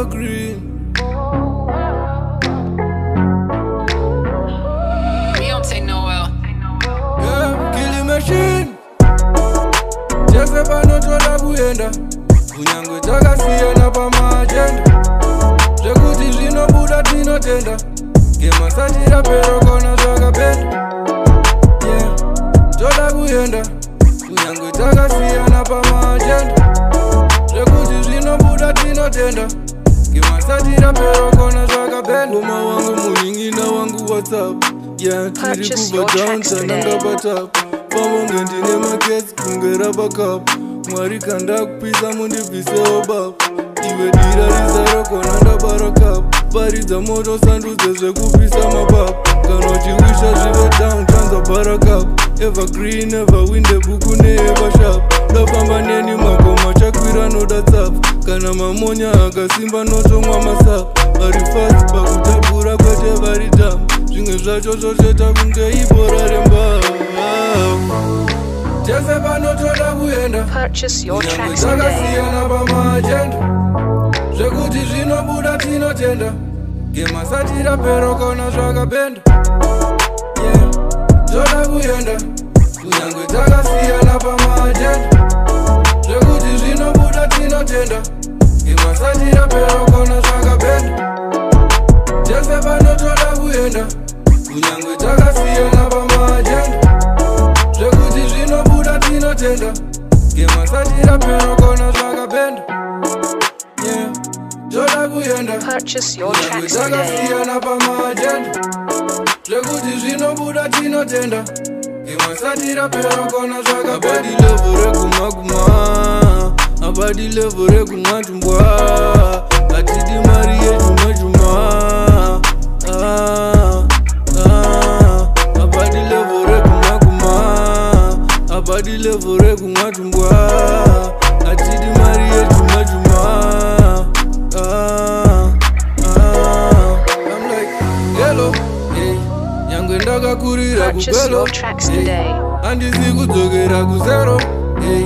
evergreen. Beyonce Noel. Yeah, killing machine. Jese panotoda kuyenda kunyangwe takasiyana pamaagenda zvekuti zvinobuda tinotenda ngemasatira pero kona zvakapenda. Yeah, toda kuyenda kunyangwe takasiyana pamaagenda zvekuti zvinobuda tinotenda ngemasatira pero kona zvakapenda. Ngoma wangu munin'ina wangu WhatsApp, yeah, tiri kubva downtown nanga patap pamwe ndine maketsi kunge raba cup. Mwari kanda kupisa mundibvisewo baba, iwe dira rizaro kona ndabara cup. Paridza moto sandudze zvekupisa mapapu, kana uchiwisha zvive down tanza bara cup. Evergreen everwinde buku neevashap, ndafamba neni magoma chakwira noda tsapu, kana mamonya akasimba notomwa masapu. Vari fast pakutabura kwete vari tamu, zvimwe zvacho zvocheta kunge ibora rembavu. Jese panotoda kuyenda kunyangwe takasiyana pamaagenda zvekuti zvinobuda tinotenda ngemasatira pero kona zvakapenda. Yeah, toda kuyenda kunyangwe takasiyana pamaagenda zvekuti zvinobuda tinotenda ngemasatira pero kona zvakapenda. Jese panotoda kuyenda kunyangwe takasiyana pamaagenda zvekuti zvinobuda tinotenda ngemasatira pero kona zvakapenda. Yeah, toda kuyenda kunyangwe takasiyana pamaagenda zvekuti zvinobuda tinotenda ngemasatira pero kona zvakapenda. Abadi level rekumaguma, abadi level rekumatumbwa, atidi mari yejumajuma. Abadi level rekumaguma, abadi level rekumatumbwa, atidi mari yejumajuma. I'm like, hello, hey, nyangwe ndakakurira kubelo, hey, handisi kudzokera kuzero, hey,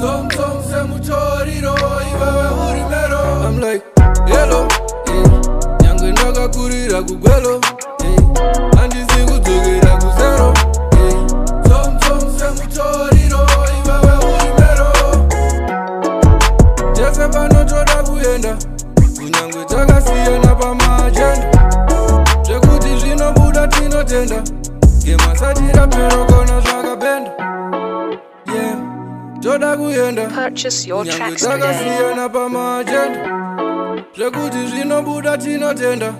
tom semutoriro iwewe uri mero. I'm like, hello, hey, nyangwe ndakakurira kugwelo, hey, handisi kudzokera kuzero, hey, tom semutoriro iwewe uri mero. Jese panotoda kuyenda kunyangwe takasiyana pamaagenda zvekuti zvinobuda tinotenda ngemasatira pero kona zvakapenda. Yeah, toda kuyenda kunyangwe takasiyana pamaagenda zvekuti zvinobuda tinotenda